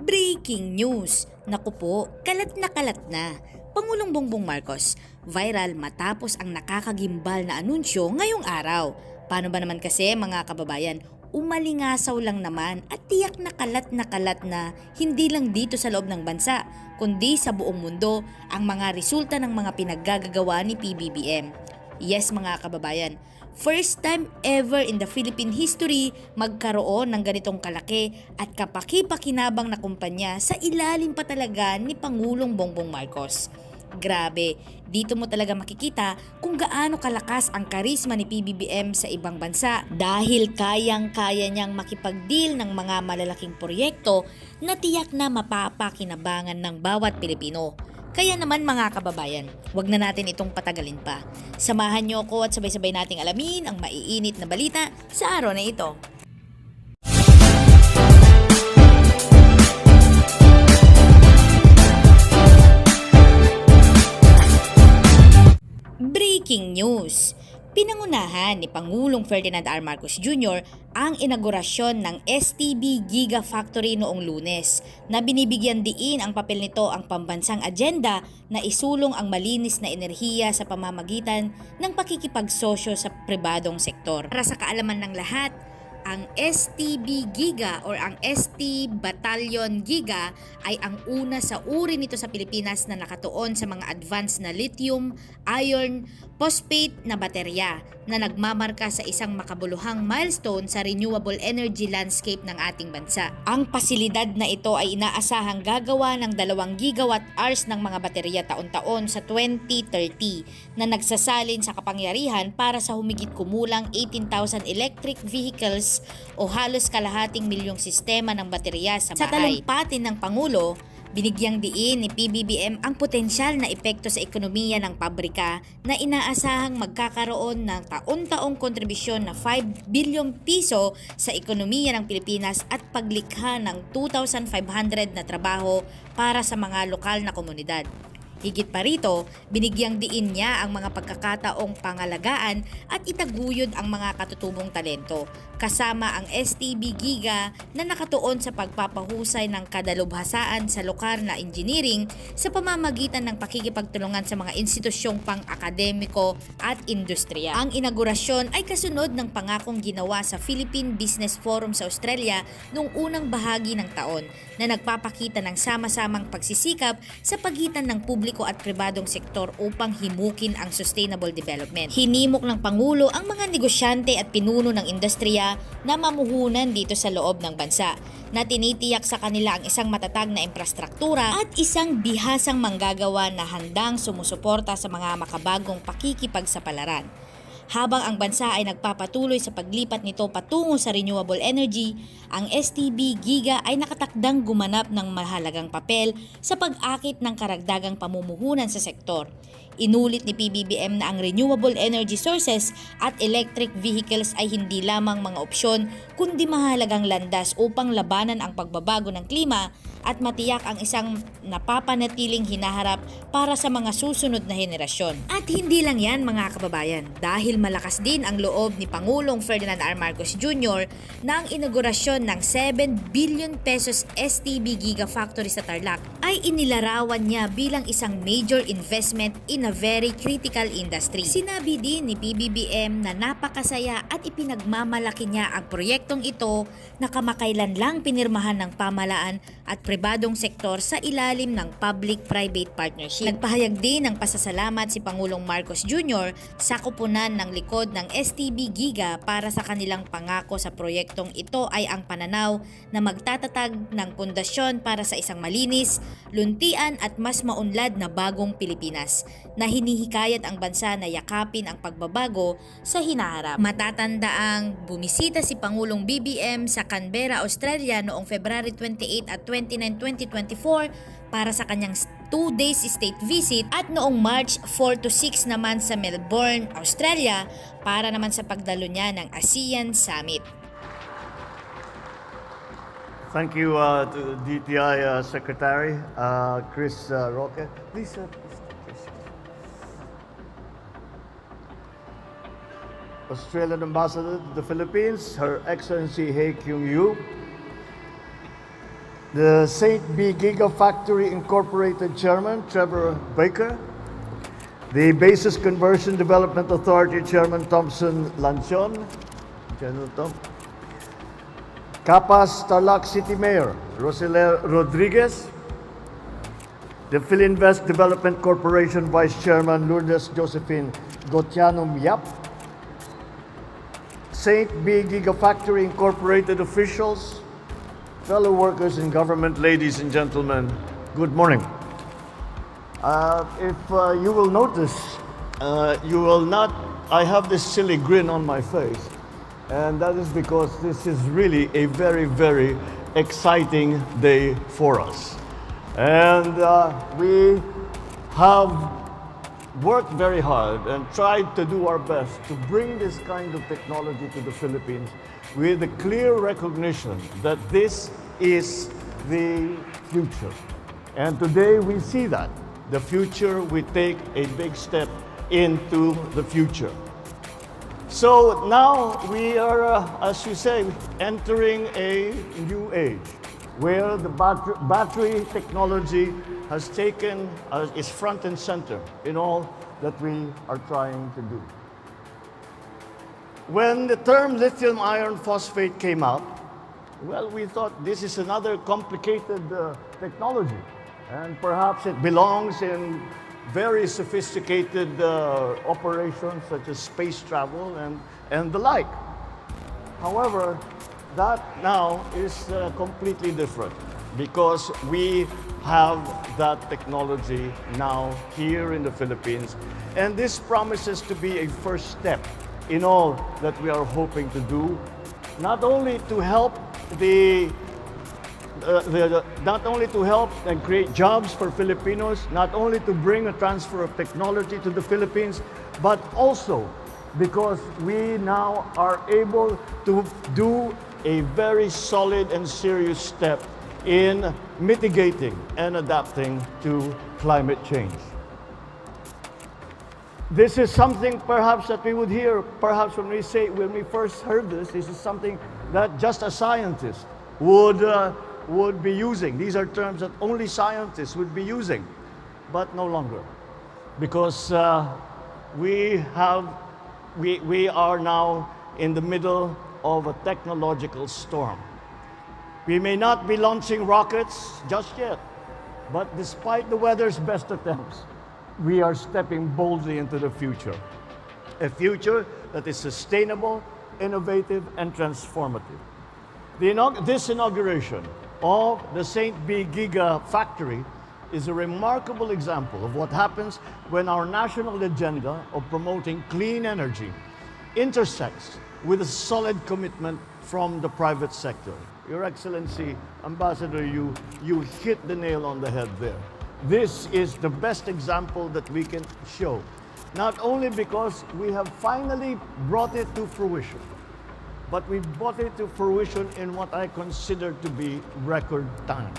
Breaking news! Naku po, kalat na. Pangulong Bongbong Marcos, viral matapos ang nakakagimbal na anunsyo ngayong araw. Paano ba naman kasi mga kababayan, umalingasaw lang naman at tiyak na kalat na hindi lang dito sa loob ng bansa, kundi sa buong mundo ang mga resulta ng mga pinaggagawa ni Pbbm. Yes mga kababayan, first time ever in the Philippine history magkaroon ng ganitong kalaki at kapaki-pakinabang na kumpanya sa ilalim pa talaga ni Pangulong Bongbong Marcos. Grabe, dito mo talaga makikita kung gaano kalakas ang karisma ni Pbbm sa ibang bansa dahil kayang-kaya niyang makipag-deal ng mga malalaking proyekto na tiyak na mapapakinabangan ng bawat Pilipino. Kaya naman mga kababayan, wag na natin itong patagalin pa. Samahan niyo ako at sabay-sabay nating alamin ang maiinit na balita sa araw na ito. Breaking news! Pinangunahan ni Pangulong Ferdinand R. Marcos Jr. ang inaugurasyon ng STB Gigafactory noong Lunes na binibigyan diin ang papel nito ang pambansang agenda na isulong ang malinis na enerhiya sa pamamagitan ng pakikipagsosyo sa pribadong sektor. Para sa kaalaman ng lahat, ang STB Giga or ang ST Battalion Giga ay ang una sa uri nito sa Pilipinas na nakatuon sa mga advanced na lithium, iron, phosphate na baterya na nagmamarka sa isang makabuluhang milestone sa renewable energy landscape ng ating bansa. Ang pasilidad na ito ay inaasahang gagawa ng 2 gigawatt hours ng mga baterya taon-taon sa 2030 na nagsasalin sa kapangyarihan para sa humigit kumulang 18,000 electric vehicles o halos kalahating milyong sistema ng baterya sa bahay. Sa talumpatin ng Pangulo, binigyang diin ni Pbbm ang potensyal na epekto sa ekonomiya ng pabrika na inaasahang magkakaroon ng taon-taong kontribusyon na 5 bilyong piso sa ekonomiya ng Pilipinas at paglikha ng 2,500 na trabaho para sa mga lokal na komunidad. Higit pa rito, binigyang diin niya ang mga pagkakataong pangalagaan at itaguyod ang mga katutubong talento, kasama ang STB Giga na nakatuon sa pagpapahusay ng kadalubhasaan sa lokal na engineering sa pamamagitan ng pakikipagtulungan sa mga institusyong pang-akademiko at industriya. Ang inaugurasyon ay kasunod ng pangakong ginawa sa Philippine Business Forum sa Australia noong unang bahagi ng taon na nagpapakita ng sama-samang pagsisikap sa pagitan ng publiko at pribadong sektor upang himukin ang sustainable development. Hinimok ng Pangulo ang mga negosyante at pinuno ng industriya na mamuhunan dito sa loob ng bansa na tinitiyak sa kanila ang isang matatag na infrastruktura at isang bihasang manggagawa na handang sumusuporta sa mga makabagong pakikipagsapalaran. Habang ang bansa ay nagpapatuloy sa paglipat nito patungo sa renewable energy, ang STB Giga ay nakatakdang gumanap ng mahalagang papel sa pag-akit ng karagdagang pamumuhunan sa sektor. Inulit ni Pbbm na ang renewable energy sources at electric vehicles ay hindi lamang mga opsyon kundi mahalagang landas upang labanan ang pagbabago ng klima at matiyak ang isang napapanatiling hinaharap para sa mga susunod na henerasyon. At hindi lang yan mga kababayan, dahil malakas din ang loob ni Pangulong Ferdinand R. Marcos Jr. na ang inaugurasyon ng 7 billion pesos STB Gigafactory sa Tarlac ay inilarawan niya bilang isang major investment in a very critical industry. Sinabi din ni Pbbm na napakasaya at ipinagmamalaki niya ang proyektong ito na kamakailan lang pinirmahan ng pamahalaan at pribadong sektor sa ilalim ng public-private partnership. Nagpahayag din ng pasasalamat si Pangulong Marcos Jr. sa kupunan ng likod ng STB Giga para sa kanilang pangako sa proyektong ito ay ang pananaw na magtatatag ng pundasyon para sa isang malinis, luntian at mas maunlad na bagong Pilipinas na hinihikayat ang bansa na yakapin ang pagbabago sa hinaharap. Matatandaang bumisita si Pangulong BBM sa Canberra, Australia noong February 28 at 29, 2024 para sa kanyang 2 days state visit at noong March 4 to 6 naman sa Melbourne, Australia para naman sa pagdalo niya ng ASEAN Summit. Thank you to DTI Secretary Chris Roque. Please, Australian Ambassador to the Philippines, Her Excellency He Kyung Yu. the St. B Gigafactory Incorporated Chairman, Trevor Baker, the Basis Conversion Development Authority Chairman, Thompson Lancion, General Tom, Capas Tarlac City Mayor, Rosela Rodriguez, the Philinvest Development Corporation Vice Chairman, Lourdes Josephine Gotianum Yap, St. B Gigafactory Incorporated officials, fellow workers in government, ladies and gentlemen, good morning. If you will notice, you will not, I have this silly grin on my face, and that is because this is really a very, very exciting day for us. And we have worked very hard and tried to do our best to bring this kind of technology to the Philippines with the clear recognition that this is the future. And today we see that. The future, we take a big step into the future. So now we are, as you say, entering a new age where the battery technology has taken, is front and center in all that we are trying to do. When the term lithium iron phosphate came out, well, we thought this is another complicated technology, and perhaps it belongs in very sophisticated operations such as space travel and the like. However, that now is completely different because we have that technology now here in the Philippines, and this promises to be a first step in all that we are hoping to do, not only to help not only to help and create jobs for Filipinos, not only to bring a transfer of technology to the Philippines, but also because we now are able to do a very solid and serious step in mitigating and adapting to climate change. This is something perhaps that we would hear, perhaps when we first heard this is something that just a scientist would be using. These are terms that only scientists would be using, but no longer. Because we are now in the middle of a technological storm. We may not be launching rockets just yet, but despite the weather's best attempts, we are stepping boldly into the future. A future that is sustainable, innovative, and transformative. This inauguration of the St. B Gigafactory is a remarkable example of what happens when our national agenda of promoting clean energy intersects with a solid commitment from the private sector. Your Excellency, Ambassador, you hit the nail on the head there. This is the best example that we can show, not only because we have finally brought it to fruition, but we brought it to fruition in what I consider to be record time.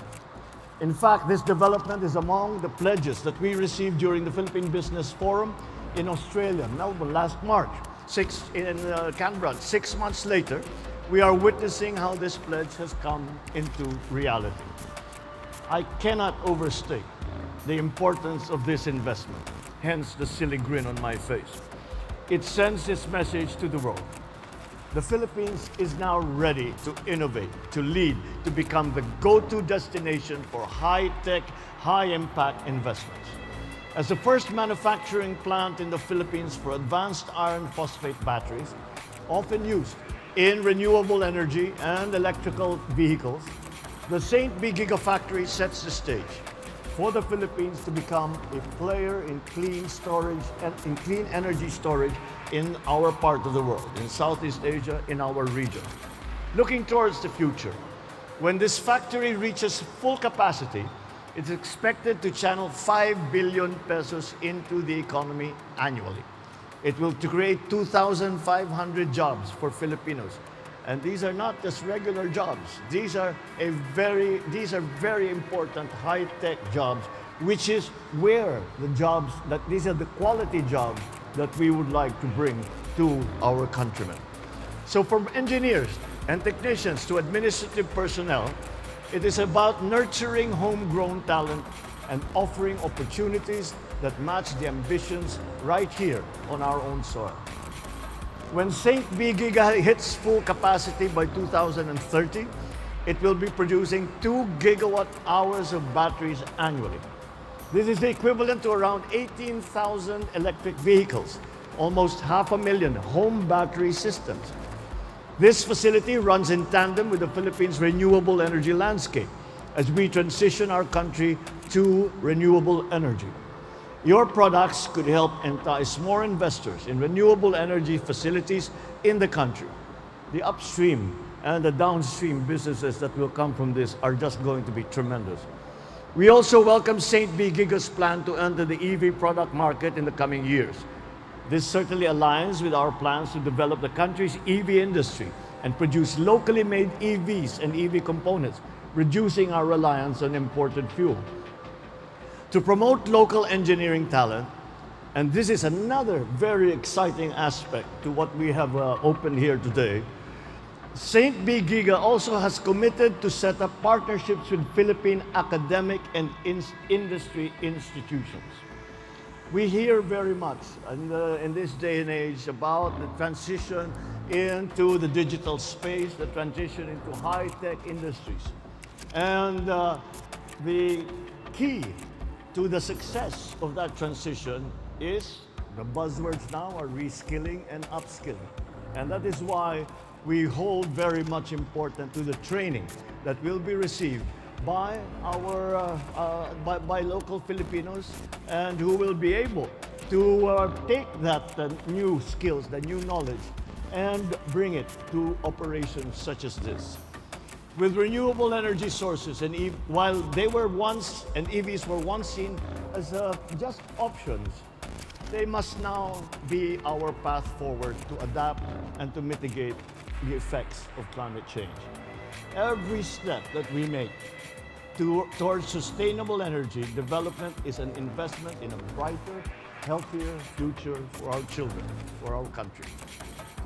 In fact, this development is among the pledges that we received during the Philippine Business Forum in Australia, Melbourne, last March, in Canberra. 6 months later, we are witnessing how this pledge has come into reality. I cannot overstate the importance of this investment, hence the silly grin on my face. It sends this message to the world. The Philippines is now ready to innovate, to lead, to become the go-to destination for high-tech, high-impact investments. As the first manufacturing plant in the Philippines for advanced iron phosphate batteries, often used in renewable energy and electrical vehicles, the St. B Gigafactory sets the stage for the Philippines to become a player in clean storage and in clean energy storage in our part of the world, in Southeast Asia, in our region. Looking towards the future, when this factory reaches full capacity, it's expected to channel 5 billion pesos into the economy annually. It will create 2,500 jobs for Filipinos. And these are not just regular jobs. These are very important high-tech jobs, which is where these are the quality jobs that we would like to bring to our countrymen. So from engineers and technicians to administrative personnel, It is about nurturing homegrown talent and offering opportunities that match the ambitions right here on our own soil. When St. B Giga hits full capacity by 2030, it will be producing 2 gigawatt hours of batteries annually. This is equivalent to around 18,000 electric vehicles, almost 500,000 home battery systems. This facility runs in tandem with the Philippines' renewable energy landscape as we transition our country to renewable energy. Your products could help entice more investors in renewable energy facilities in the country. The upstream and the downstream businesses that will come from this are just going to be tremendous. We also welcome St. B Giga's plan to enter the EV product market in the coming years. This certainly aligns with our plans to develop the country's EV industry and produce locally made EVs and EV components, reducing our reliance on imported fuel. To promote local engineering talent, and this is another very exciting aspect to what we have opened here today, St. B Giga also has committed to set up partnerships with Philippine academic and industry institutions. We hear very much in this day and age about the transition into the digital space, the transition into high-tech industries. And the key to the success of that transition is, the buzzwords now are reskilling and upskilling. And that is why we hold very much important to the training that will be received by our by local Filipinos, and who will be able to take that new skills, the new knowledge, and bring it to operations such as this. With renewable energy sources, and while they were once, and EVs were once seen as just options, they must now be our path forward to adapt and to mitigate the effects of climate change. Every step that we make towards sustainable energy development is an investment in a brighter, healthier future for our children, for our country.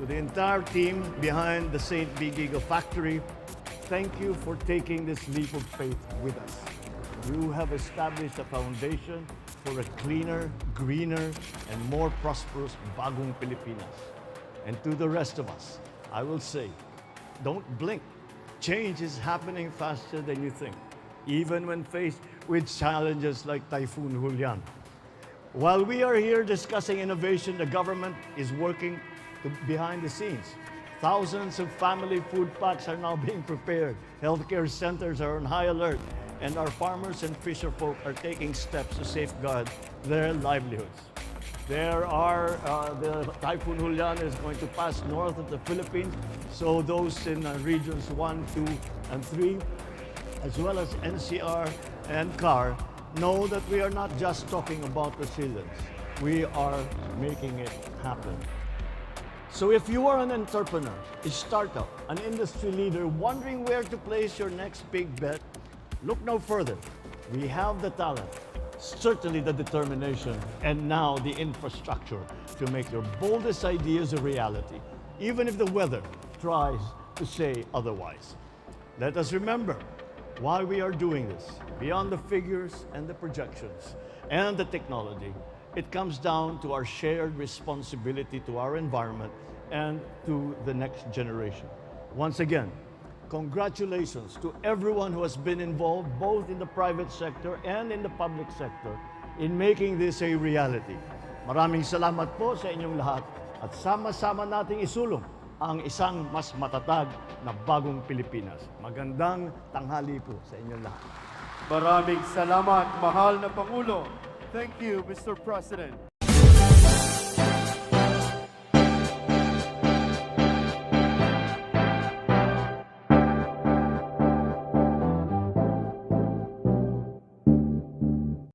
To the entire team behind the St. B Giga factory, thank you for taking this leap of faith with us. You have established a foundation for a cleaner, greener, and more prosperous Bagong Pilipinas. And to the rest of us, I will say, don't blink. Change is happening faster than you think, even when faced with challenges like Typhoon Julian. While we are here discussing innovation, the government is working behind the scenes. Thousands of family food packs are now being prepared. Healthcare centers are on high alert, and our farmers and fisher folk are taking steps to safeguard their livelihoods. The Typhoon Julian is going to pass north of the Philippines, so those in regions 1, 2, and 3, as well as NCR and CAR, know that we are not just talking about resilience. We are making it happen. So if you are an entrepreneur, a startup, an industry leader wondering where to place your next big bet, look no further. We have the talent, certainly the determination, and now the infrastructure to make your boldest ideas a reality, even if the weather tries to say otherwise. Let us remember why we are doing this. Beyond the figures and the projections and the technology, it comes down to our shared responsibility to our environment and to the next generation. Once again, congratulations to everyone who has been involved, both in the private sector and in the public sector, in making this a reality. Maraming salamat po sa inyong lahat, at sama-sama nating isulong ang isang mas matatag na bagong Pilipinas. Magandang tanghali po sa inyong lahat. Maraming salamat, mahal na Pangulo. Thank you, Mr. President.